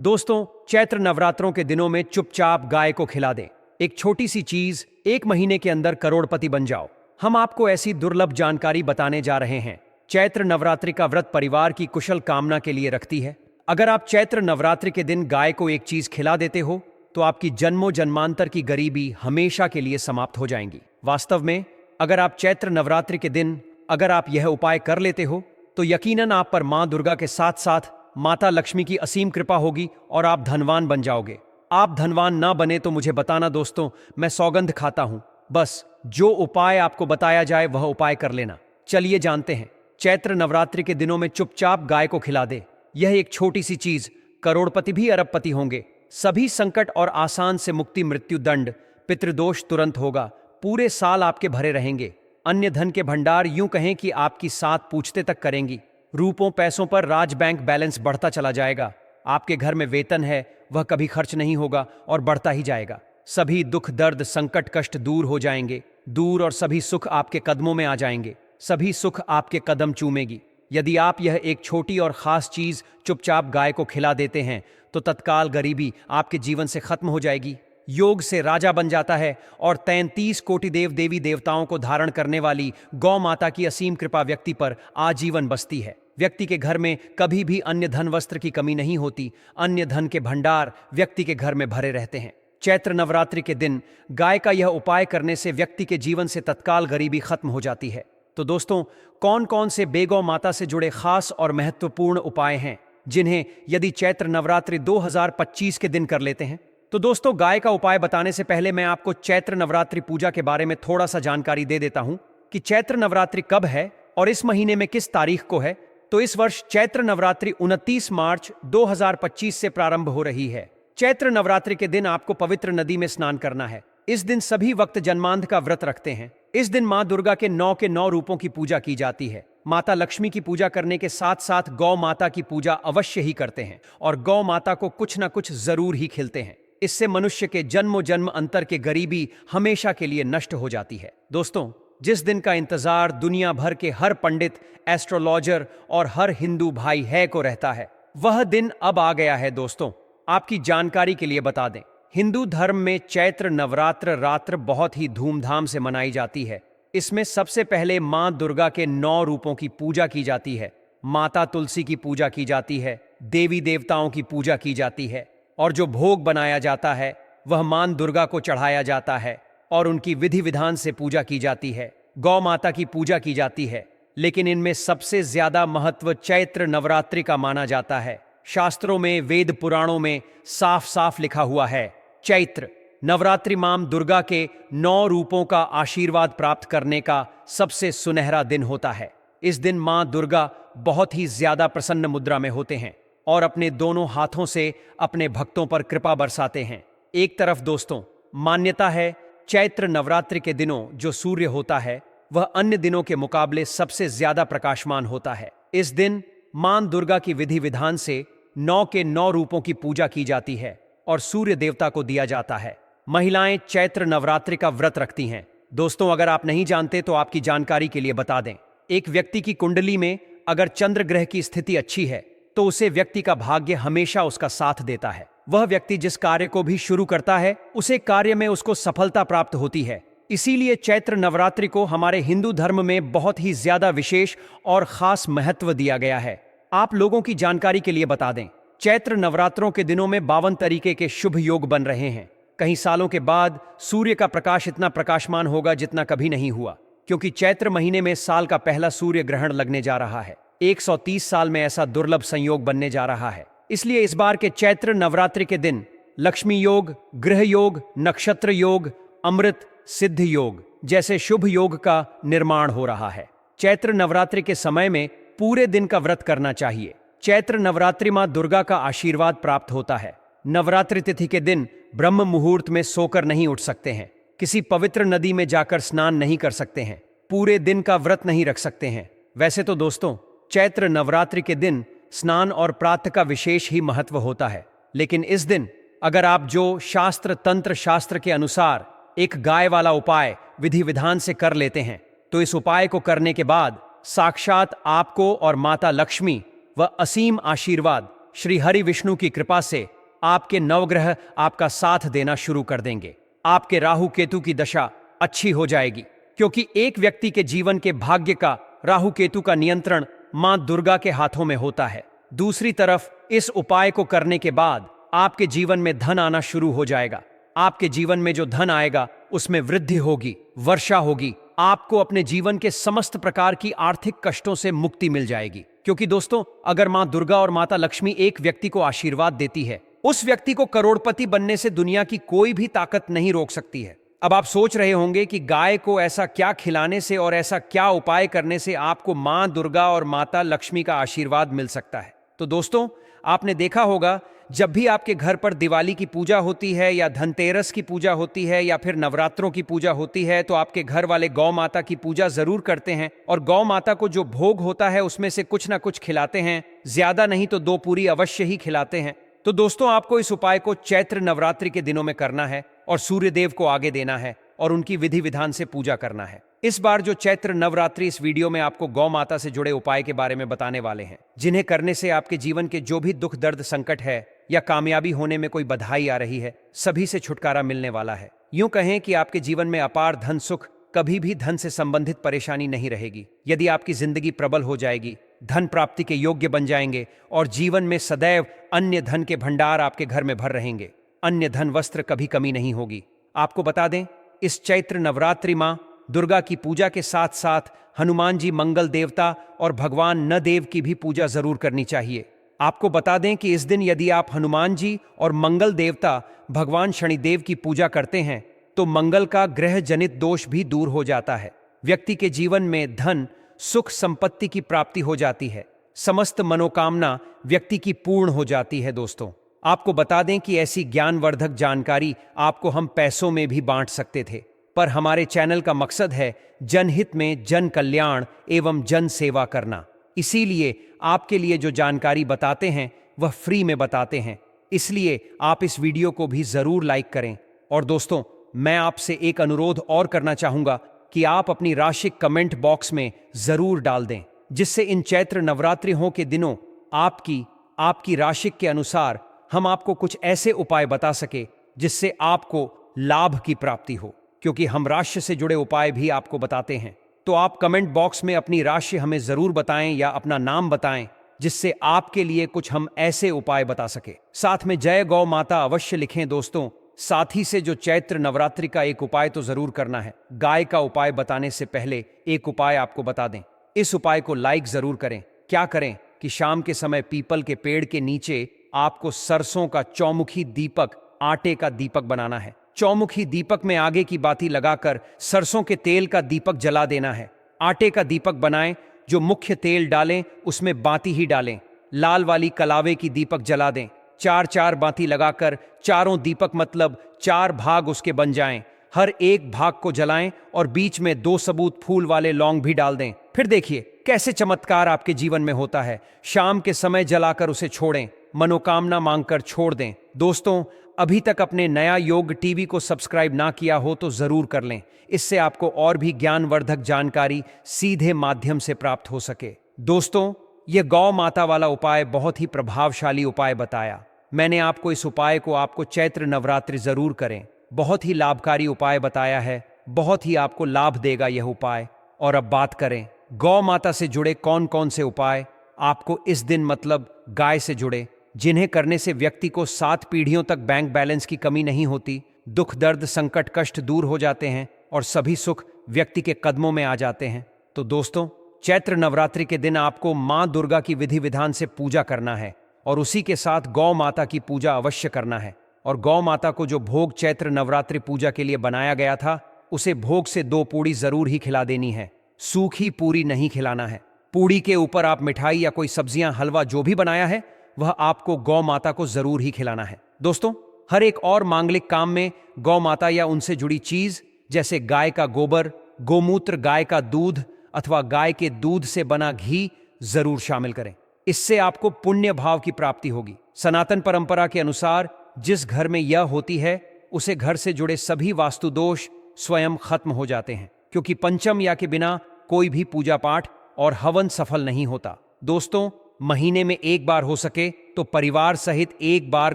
दोस्तों, चैत्र नवरात्रों के दिनों में चुपचाप गाय को खिला दें। एक छोटी सी चीज 1 महीने के अंदर करोड़पति बन जाओ। हम आपको ऐसी दुर्लभ जानकारी बताने जा रहे हैं। चैत्र नवरात्रि का व्रत परिवार की कुशल कामना के लिए रखती है। अगर आप चैत्र नवरात्रि के दिन गाय को एक चीज खिला देते हो तो आपकी जन्मों जन्मांतर की गरीबी हमेशा के लिए समाप्त हो जाएंगी। वास्तव में अगर आप चैत्र नवरात्रि के दिन अगर आप यह उपाय कर लेते हो तो यकीनन आप पर मां दुर्गा के साथ साथ माता लक्ष्मी की असीम कृपा होगी और आप धनवान बन जाओगे। आप धनवान ना बने तो मुझे बताना दोस्तों, मैं सौगंध खाता हूं। बस जो उपाय आपको बताया जाए वह उपाय कर लेना। चलिए जानते हैं। चैत्र नवरात्रि के दिनों में चुपचाप गाय को खिला दे। यह एक छोटी सी चीज करोड़पति भी अरबपति होंगे। सभी संकट और आसान से मुक्ति, मृत्यु दंड, पितृदोष तुरंत होगा। पूरे साल आपके भरे रहेंगे। अन्य धन के भंडार यूं कहें कि आपकी सात पूछते तक करेंगी। रूपों पैसों पर राज बैंक बैलेंस बढ़ता चला जाएगा। आपके घर में वेतन है वह कभी खर्च नहीं होगा और बढ़ता ही जाएगा। सभी दुख दर्द संकट कष्ट दूर हो जाएंगे दूर और सभी सुख आपके कदमों में आ जाएंगे। सभी सुख आपके कदम चूमेगी। यदि आप यह एक छोटी और खास चीज चुपचाप गाय को खिला देते हैं तो तत्काल गरीबी आपके जीवन से खत्म हो जाएगी। योग से राजा बन जाता है और 33 कोटि देव देवी देवताओं को धारण करने वाली गौ माता की असीम कृपा व्यक्ति पर आजीवन बसती है। व्यक्ति के घर में कभी भी अन्य धन वस्त्र की कमी नहीं होती। अन्य धन के भंडार व्यक्ति के घर में भरे रहते हैं। चैत्र नवरात्रि के दिन गाय का यह उपाय करने से व्यक्ति के जीवन से तत्काल गरीबी खत्म हो जाती है। तो दोस्तों, कौन कौन से बेगौ माता से जुड़े खास और महत्वपूर्ण उपाय हैं जिन्हें यदि चैत्र नवरात्रि 2025 के दिन कर लेते हैं? तो दोस्तों, गाय का उपाय बताने से पहले मैं आपको चैत्र नवरात्रि पूजा के बारे में थोड़ा सा जानकारी दे देता हूं कि चैत्र नवरात्रि कब है और इस महीने में किस तारीख को है। तो इस वर्ष चैत्र नवरात्रि 29 मार्च 2025 से प्रारंभ हो रही है। चैत्र नवरात्रि के दिन आपको पवित्र नदी में स्नान करना है। इस दिन सभी वक्त जन्मांध का व्रत रखते हैं। इस दिन मां दुर्गा के 9 रूपों की पूजा की जाती है। माता लक्ष्मी की पूजा करने के साथ साथ गौ माता की पूजा अवश्य ही करते हैं और गौ माता को कुछ ना कुछ जरूर ही खिलते हैं। इससे मनुष्य के जन्मों जन्म अंतर के गरीबी हमेशा के लिए नष्ट हो जाती है। दोस्तों, जिस दिन का इंतजार दुनिया भर के हर पंडित, एस्ट्रोलॉजर और हर हिंदू भाई है को रहता है, वह दिन अब आ गया है। दोस्तों, आपकी जानकारी के लिए बता दें, हिंदू धर्म में चैत्र नवरात्र रात्र बहुत ही धूमधाम से मनाई जाती है। इसमें सबसे पहले मां दुर्गा के 9 रूपों की पूजा की जाती है। माता तुलसी की पूजा की जाती है। देवी देवताओं की पूजा की जाती है और जो भोग बनाया जाता है वह मां दुर्गा को चढ़ाया जाता है और उनकी विधि विधान से पूजा की जाती है। गौ माता की पूजा की जाती है। लेकिन इनमें सबसे ज्यादा महत्व चैत्र नवरात्रि का माना जाता है। शास्त्रों में, वेद पुराणों में साफ साफ लिखा हुआ है, चैत्र नवरात्रि मां दुर्गा के 9 रूपों का आशीर्वाद प्राप्त करने का सबसे सुनहरा दिन होता है। इस दिन मां दुर्गा बहुत ही ज्यादा प्रसन्न मुद्रा में होते हैं और अपने दोनों हाथों से अपने भक्तों पर कृपा बरसाते हैं। एक तरफ दोस्तों, मान्यता है चैत्र नवरात्रि के दिनों जो सूर्य होता है वह अन्य दिनों के मुकाबले सबसे ज्यादा प्रकाशमान होता है। इस दिन मां दुर्गा की विधि विधान से 9 रूपों की पूजा की जाती है और सूर्य देवता को दिया जाता है। महिलाएं चैत्र नवरात्रि का व्रत रखती हैं। दोस्तों, अगर आप नहीं जानते तो आपकी जानकारी के लिए बता दें, एक व्यक्ति की कुंडली में अगर चंद्र ग्रह की स्थिति अच्छी है तो उसे व्यक्ति का भाग्य हमेशा उसका साथ देता है। वह व्यक्ति जिस कार्य को भी शुरू करता है उसे कार्य में उसको सफलता प्राप्त होती है। इसीलिए चैत्र नवरात्रि को हमारे हिंदू धर्म में बहुत ही ज्यादा विशेष और खास महत्व दिया गया है। आप लोगों की जानकारी के लिए बता दें, चैत्र नवरात्रों के दिनों में 52 तरीके के शुभ योग बन रहे हैं। कई सालों के बाद सूर्य का प्रकाश इतना प्रकाशमान होगा जितना कभी नहीं हुआ, क्योंकि चैत्र महीने में साल का पहला सूर्य ग्रहण लगने जा रहा है। 130 साल में ऐसा दुर्लभ संयोग बनने जा रहा है। इसलिए इस बार के चैत्र नवरात्रि के दिन लक्ष्मी योग, गृह योग, नक्षत्र योग, अमृत सिद्ध योग जैसे शुभ योग का निर्माण हो रहा है। चैत्र नवरात्रि के समय में पूरे दिन का व्रत करना चाहिए। चैत्र नवरात्रि मां दुर्गा का आशीर्वाद प्राप्त होता है। नवरात्रि तिथि के दिन ब्रह्म मुहूर्त में सोकर नहीं उठ सकते हैं। किसी पवित्र नदी में जाकर स्नान नहीं कर सकते हैं। पूरे दिन का व्रत नहीं रख सकते हैं। वैसे तो दोस्तों, चैत्र नवरात्रि के दिन स्नान और प्रातः का विशेष ही महत्व होता है, लेकिन इस दिन अगर आप जो शास्त्र तंत्र शास्त्र के अनुसार एक गाय वाला उपाय विधि विधान से कर लेते हैं तो इस उपाय को करने के बाद साक्षात आपको और माता लक्ष्मी व असीम आशीर्वाद श्री हरि विष्णु की कृपा से आपके नवग्रह आपका साथ देना शुरू कर देंगे। आपके राहु केतु की दशा अच्छी हो जाएगी, क्योंकि एक व्यक्ति के जीवन के भाग्य का राहु केतु का नियंत्रण मां दुर्गा के हाथों में होता है। दूसरी तरफ इस उपाय को करने के बाद आपके जीवन में धन आना शुरू हो जाएगा। आपके जीवन में जो धन आएगा उसमें वृद्धि होगी, वर्षा होगी। आपको अपने जीवन के समस्त प्रकार की आर्थिक कष्टों से मुक्ति मिल जाएगी। क्योंकि दोस्तों, अगर मां दुर्गा और माता लक्ष्मी एक व्यक्ति को आशीर्वाद देती है, उस व्यक्ति को करोड़पति बनने से दुनिया की कोई भी ताकत नहीं रोक सकती है। अब आप सोच रहे होंगे कि गाय को ऐसा क्या खिलाने से और ऐसा क्या उपाय करने से आपको मां दुर्गा और माता लक्ष्मी का आशीर्वाद मिल सकता है। तो दोस्तों, आपने देखा होगा, जब भी आपके घर पर दिवाली की पूजा होती है या धनतेरस की पूजा होती है या फिर नवरात्रों की पूजा होती है, तो आपके घर वाले गौ माता की पूजा जरूर करते हैं और गौ माता को जो भोग होता है उसमें से कुछ ना कुछ खिलाते हैं। ज्यादा नहीं तो 2 पूरी अवश्य ही खिलाते हैं। तो दोस्तों, आपको इस उपाय को चैत्र नवरात्रि के दिनों में करना है और सूर्य देव को आगे देना है और उनकी विधि विधान से पूजा करना है। इस बार जो चैत्र नवरात्रि इस वीडियो में आपको गौ माता से जुड़े उपाय के बारे में बताने वाले हैं, जिन्हें करने से आपके जीवन के जो भी दुख दर्द संकट है या कामयाबी होने में कोई बधाई आ रही है, सभी से छुटकारा मिलने वाला है। यूं कहें कि आपके जीवन में अपार धन सुख, कभी भी धन से संबंधित परेशानी नहीं रहेगी। यदि आपकी जिंदगी प्रबल हो जाएगी, धन प्राप्ति के योग्य बन जाएंगे और जीवन में सदैव अन्य धन के भंडार आपके घर में भर रहेंगे। अन्य धन वस्त्र कभी कमी नहीं होगी। आपको बता दें, इस चैत्र नवरात्रि मां दुर्गा की पूजा के साथ साथ हनुमान जी मंगल देवता और भगवान नदेव की भी पूजा जरूर करनी चाहिए। आपको बता दें कि इस दिन यदि आप हनुमान जी और मंगल देवता भगवान शनिदेव की पूजा करते हैं तो मंगल का ग्रह जनित दोष भी दूर हो जाता है। व्यक्ति के जीवन में धन सुख संपत्ति की प्राप्ति हो जाती है। समस्त मनोकामना व्यक्ति की पूर्ण हो जाती है। दोस्तों, आपको बता दें कि ऐसी ज्ञानवर्धक जानकारी आपको हम पैसों में भी बांट सकते थे, पर हमारे चैनल का मकसद है जनहित में जन कल्याण एवं जन सेवा करना। इसीलिए आपके लिए जो जानकारी बताते हैं वह फ्री में बताते हैं। इसलिए आप इस वीडियो को भी जरूर लाइक करें। और दोस्तों, मैं आपसे एक अनुरोध और करना चाहूंगा कि आप अपनी राशि कमेंट बॉक्स में जरूर डाल दें, जिससे इन चैत्र नवरात्रियों के दिनों आपकी राशि के अनुसार हम आपको कुछ ऐसे उपाय बता सके जिससे आपको लाभ की प्राप्ति हो। क्योंकि हम राशि से जुड़े उपाय भी आपको बताते हैं, तो आप कमेंट बॉक्स में अपनी राशि हमें जरूर बताएं या अपना नाम बताएं, जिससे आपके लिए कुछ हम ऐसे उपाय बता सके। साथ में जय गौ माता अवश्य लिखें। दोस्तों, साथ ही से जो चैत्र नवरात्रि का एक उपाय तो जरूर करना है। गाय का उपाय बताने से पहले एक उपाय आपको बता दें। इस उपाय को लाइक जरूर करें। क्या करें कि शाम के समय पीपल के पेड़ के नीचे आपको सरसों का चौमुखी दीपक, आटे का दीपक बनाना है। चौमुखी दीपक में आगे की बाती लगाकर सरसों के तेल का दीपक जला देना है। आटे का दीपक बनाएं, जो मुख्य तेल डालें उसमें बाती ही डालें। लाल वाली कलावे की दीपक जला दें। 4-4 बाती लगाकर चारों दीपक मतलब 4 भाग उसके बन जाएं। हर एक भाग को जलाएं और बीच में 2 सबूत फूल वाले लौंग भी डाल दें। फिर देखिए कैसे चमत्कार आपके जीवन में होता है। शाम के समय जलाकर उसे छोड़ें, मनोकामना मांगकर छोड़ दें। दोस्तों, अभी तक अपने नया योग टीवी को सब्सक्राइब ना किया हो तो जरूर कर लें। इससे आपको और भी ज्ञानवर्धक जानकारी सीधे माध्यम से प्राप्त हो सके। दोस्तों, यह गौ माता वाला उपाय बहुत ही प्रभावशाली उपाय बताया। मैंने आपको इस उपाय को आपको चैत्र नवरात्रि जरूर करें। बहुत ही लाभकारी उपाय बताया है। बहुत ही आपको लाभ देगा यह उपाय। और अब बात करें गौ माता से जुड़े कौन कौन से उपाय आपको इस दिन मतलब गाय से जुड़े, जिन्हें करने से व्यक्ति को 7 पीढ़ियों तक बैंक बैलेंस की कमी नहीं होती, दुख दर्द संकट कष्ट दूर हो जाते हैं और सभी सुख व्यक्ति के कदमों में आ जाते हैं। तो दोस्तों, चैत्र नवरात्रि के दिन आपको मां दुर्गा की विधि विधान से पूजा करना है और उसी के साथ गौ माता की पूजा अवश्य करना है। और गौ माता को जो भोग चैत्र नवरात्रि पूजा के लिए बनाया गया था, उसे भोग से 2 पूड़ी जरूर ही खिला देनी है। सूखी पूरी नहीं खिलाना है। पूड़ी के ऊपर आप मिठाई या कोई सब्जियां, हलवा जो भी बनाया है वह आपको गौ माता को जरूर ही खिलाना है। दोस्तों, हर एक और मांगलिक काम में गौ माता या उनसे जुड़ी चीज जैसे गाय का गोबर, गोमूत्र, गाय का दूध अथवा गाय के दूध से बना घी जरूर शामिल करें। इससे आपको पुण्य भाव की प्राप्ति होगी। सनातन परंपरा के अनुसार जिस घर में यह होती है उसे घर से जुड़े सभी वास्तु दोष स्वयं खत्म हो जाते हैं, क्योंकि पंचम या के बिना कोई भी पूजा पाठ और हवन सफल नहीं होता। दोस्तों, महीने में एक बार हो सके तो तो परिवार सहित एक बार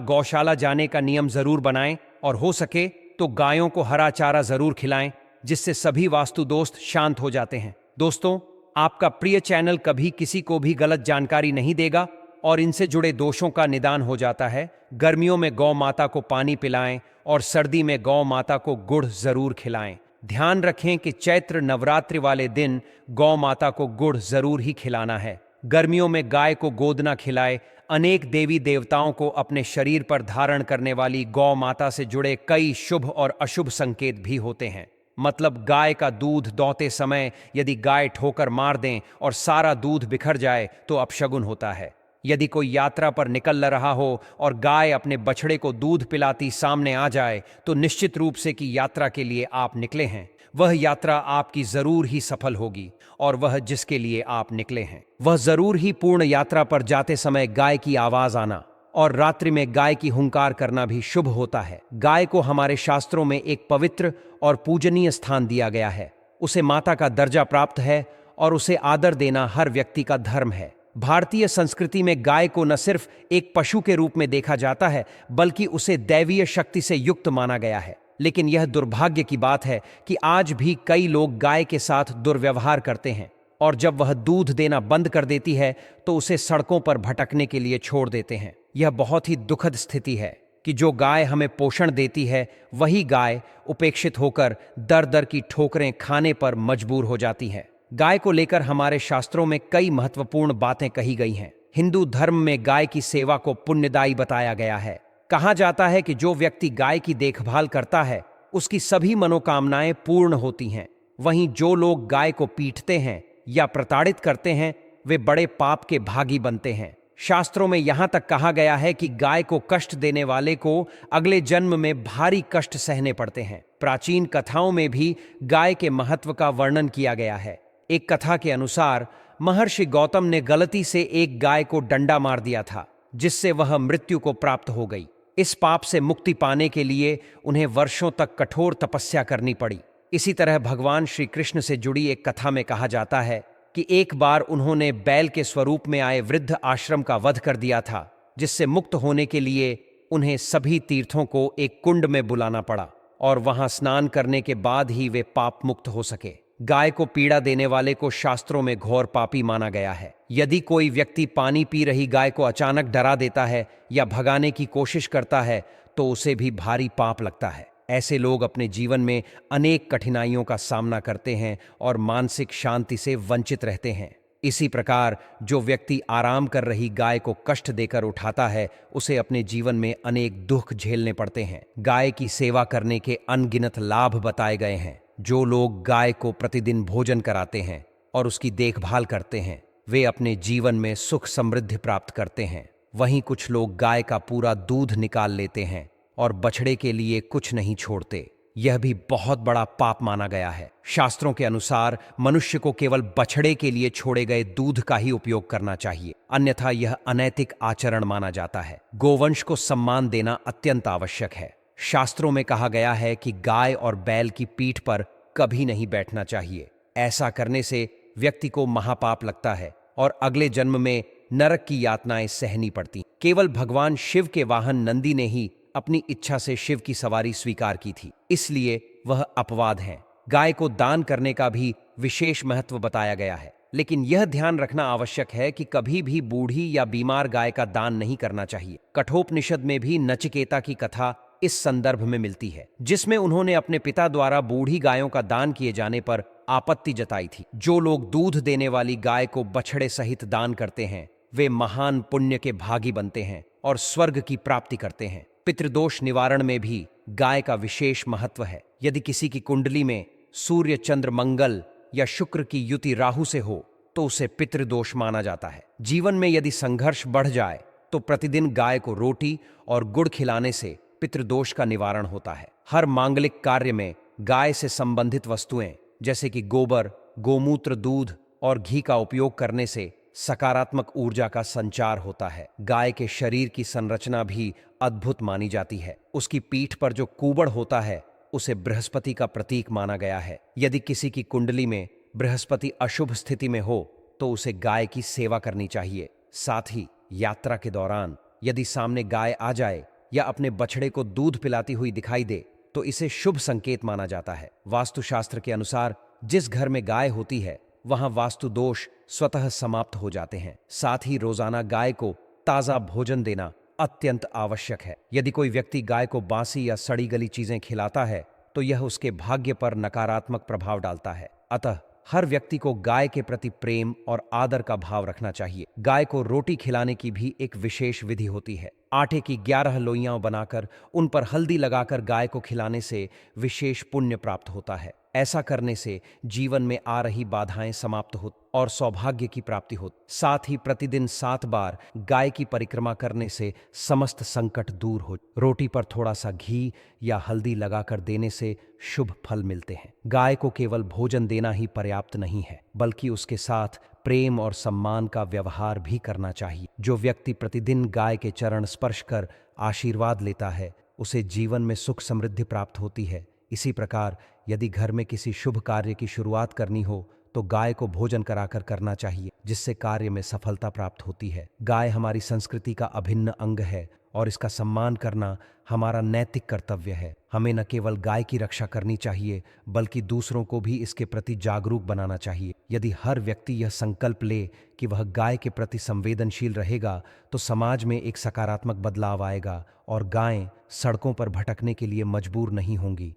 गौशाला जाने का नियम जरूर बनाएं और हो सके तो गायों को हरा चारा जरूर खिलाएं, जिससे सभी वास्तु दोस्त शांत हो जाते हैं। दोस्तों, आपका प्रिय चैनल कभी किसी को भी गलत जानकारी नहीं देगा और इनसे जुड़े दोषों का निदान हो जाता है। गर्मियों में गौ माता को पानी पिलाएं और सर्दी में गौ माता को गुड़ जरूर खिलाएं। ध्यान रखें कि चैत्र नवरात्रि वाले दिन गौ माता को गुड़ जरूर ही खिलाना है। गर्मियों में गाय को गोदना खिलाए। अनेक देवी देवताओं को अपने शरीर पर धारण करने वाली गौ माता से जुड़े कई शुभ और अशुभ संकेत भी होते हैं। मतलब गाय का दूध दोहते समय यदि गाय ठोकर मार दें और सारा दूध बिखर जाए तो अपशगुन होता है। यदि कोई यात्रा पर निकल रहा हो और गाय अपने बछड़े को दूध पिलाती सामने आ जाए तो निश्चित रूप से कि यात्रा के लिए आप निकले हैं, वह यात्रा आपकी जरूर ही सफल होगी और वह जिसके लिए आप निकले हैं वह जरूर ही पूर्ण यात्रा पर जाते समय गाय की आवाज आना और रात्रि में गाय की हुंकार करना भी शुभ होता है। गाय को हमारे शास्त्रों में एक पवित्र और पूजनीय स्थान दिया गया है। उसे माता का दर्जा प्राप्त है और उसे आदर देना हर व्यक्ति का धर्म है। भारतीय संस्कृति में गाय को न सिर्फ एक पशु के रूप में देखा जाता है बल्कि उसे दैवीय शक्ति से युक्त माना गया है। लेकिन यह दुर्भाग्य की बात है कि आज भी कई लोग गाय के साथ दुर्व्यवहार करते हैं और जब वह दूध देना बंद कर देती है तो उसे सड़कों पर भटकने के लिए छोड़ देते हैं। यह बहुत ही दुखद स्थिति है कि जो गाय हमें पोषण देती है वही गाय उपेक्षित होकर दर दर की ठोकरें खाने पर मजबूर हो जाती है। गाय को लेकर हमारे शास्त्रों में कई महत्वपूर्ण बातें कही गई हैं। हिंदू धर्म में गाय की सेवा को पुण्यदायी बताया गया है। कहा जाता है कि जो व्यक्ति गाय की देखभाल करता है उसकी सभी मनोकामनाएं पूर्ण होती हैं। वहीं जो लोग गाय को पीटते हैं या प्रताड़ित करते हैं वे बड़े पाप के भागी बनते हैं। शास्त्रों में यहां तक कहा गया है कि गाय को कष्ट देने वाले को अगले जन्म में भारी कष्ट सहने पड़ते हैं। प्राचीन कथाओं में भी गाय के महत्व का वर्णन किया गया है। एक कथा के अनुसार महर्षि गौतम ने गलती से एक गाय को डंडा मार दिया था, जिससे वह मृत्यु को प्राप्त हो गई। इस पाप से मुक्ति पाने के लिए उन्हें वर्षों तक कठोर तपस्या करनी पड़ी। इसी तरह भगवान श्री कृष्ण से जुड़ी एक कथा में कहा जाता है कि एक बार उन्होंने बैल के स्वरूप में आए वृद्ध आश्रम का वध कर दिया था, जिससे मुक्त होने के लिए उन्हें सभी तीर्थों को एक कुंड में बुलाना पड़ा और वहां स्नान करने के बाद ही वे पाप मुक्त हो सके। गाय को पीड़ा देने वाले को शास्त्रों में घोर पापी माना गया है। यदि कोई व्यक्ति पानी पी रही गाय को अचानक डरा देता है या भगाने की कोशिश करता है तो उसे भी भारी पाप लगता है। ऐसे लोग अपने जीवन में अनेक कठिनाइयों का सामना करते हैं और मानसिक शांति से वंचित रहते हैं। इसी प्रकार जो व्यक्ति आराम कर रही गाय को कष्ट देकर उठाता है उसे अपने जीवन में अनेक दुख झेलने पड़ते हैं। गाय की सेवा करने के अनगिनत लाभ बताए गए हैं। जो लोग गाय को प्रतिदिन भोजन कराते हैं और उसकी देखभाल करते हैं वे अपने जीवन में सुख समृद्धि प्राप्त करते हैं। वहीं कुछ लोग गाय का पूरा दूध निकाल लेते हैं और बछड़े के लिए कुछ नहीं छोड़ते। यह भी बहुत बड़ा पाप माना गया है। शास्त्रों के अनुसार मनुष्य को केवल बछड़े के लिए छोड़े गए दूध का ही उपयोग करना चाहिए, अन्यथा यह अनैतिक आचरण माना जाता है। गोवंश को सम्मान देना अत्यंत आवश्यक है। शास्त्रों में कहा गया है कि गाय और बैल की पीठ पर कभी नहीं बैठना चाहिए। ऐसा करने से व्यक्ति को महापाप लगता है और अगले जन्म में नरक की यातनाएं सहनी पड़ती। केवल भगवान शिव के वाहन नंदी ने ही अपनी इच्छा से शिव की सवारी स्वीकार की थी, इसलिए वह अपवाद हैं। गाय को दान करने का भी विशेष महत्व बताया गया है, लेकिन यह ध्यान रखना आवश्यक है कि कभी भी बूढ़ी या बीमार गाय का दान नहीं करना चाहिए। कठोपनिषद में भी नचिकेता की कथा इस संदर्भ में मिलती है, जिसमें उन्होंने अपने पिता द्वारा बूढ़ी गायों का दान किए जाने पर आपत्ति जताई थी। जो लोग दूध देने वाली गाय को बछड़े सहित दान करते हैं वे महान पुण्य के भागी बनते हैं और स्वर्ग की प्राप्ति करते हैं। पितृदोष निवारण में भी गाय का विशेष महत्व है। यदि किसी की कुंडली में सूर्य, चंद्र, मंगल या शुक्र की युति राहु से हो तो उसे पितृदोष माना जाता है। जीवन में यदि संघर्ष बढ़ जाए तो प्रतिदिन गाय को रोटी और गुड़ खिलाने से पितृदोष का निवारण होता है। हर मांगलिक कार्य में गाय से संबंधित वस्तुएं जैसे कि गोबर, गोमूत्र, दूध और घी का उपयोग करने से सकारात्मक ऊर्जा का संचार होता है। गाय के शरीर की संरचना भी अद्भुत मानी जाती है। उसकी पीठ पर जो कूबड़ होता है उसे बृहस्पति का प्रतीक माना गया है। यदि किसी की कुंडली में बृहस्पति अशुभ स्थिति में हो तो उसे गाय की सेवा करनी चाहिए। साथ ही यात्रा के दौरान यदि सामने गाय आ जाए या अपने बछड़े को दूध पिलाती हुई दिखाई दे तो इसे शुभ संकेत माना जाता है। वास्तुशास्त्र के अनुसार जिस घर में गाय होती है वहां वास्तु दोष स्वतः समाप्त हो जाते हैं। साथ ही रोजाना गाय को ताजा भोजन देना अत्यंत आवश्यक है। यदि कोई व्यक्ति गाय को बासी या सड़ी गली चीजें खिलाता है तो यह उसके भाग्य पर नकारात्मक प्रभाव डालता है। अतः हर व्यक्ति को गाय के प्रति प्रेम और आदर का भाव रखना चाहिए। गाय को रोटी खिलाने की भी एक विशेष विधि होती है। आटे की 11 लोइयां बनाकर उन पर हल्दी लगाकर गाय को खिलाने से विशेष पुण्य प्राप्त होता है। ऐसा करने से जीवन में आ रही बाधाएं समाप्त हो और सौभाग्य की प्राप्ति हो। साथ ही प्रतिदिन 7 बार गाय की परिक्रमा करने से समस्त संकट दूर हो। रोटी पर थोड़ा सा घी या हल्दी लगाकर देने से शुभ फल मिलते हैं। गाय को केवल भोजन देना ही पर्याप्त नहीं है, बल्कि उसके साथ प्रेम और सम्मान का व्यवहार भी करना चाहिए। जो व्यक्ति प्रतिदिन गाय के चरण स्पर्श कर आशीर्वाद लेता है उसे जीवन में सुख समृद्धि प्राप्त होती है। इसी प्रकार यदि घर में किसी शुभ कार्य की शुरुआत करनी हो तो गाय को भोजन कराकर करना चाहिए, जिससे कार्य में सफलता प्राप्त होती है। गाय हमारी संस्कृति का अभिन्न अंग है और इसका सम्मान करना हमारा नैतिक कर्तव्य है। हमें न केवल गाय की रक्षा करनी चाहिए बल्कि दूसरों को भी इसके प्रति जागरूक बनाना चाहिए। यदि हर व्यक्ति यह संकल्प ले कि वह गाय के प्रति संवेदनशील रहेगा तो समाज में एक सकारात्मक बदलाव आएगा और गायें सड़कों पर भटकने के लिए मजबूर नहीं होंगी।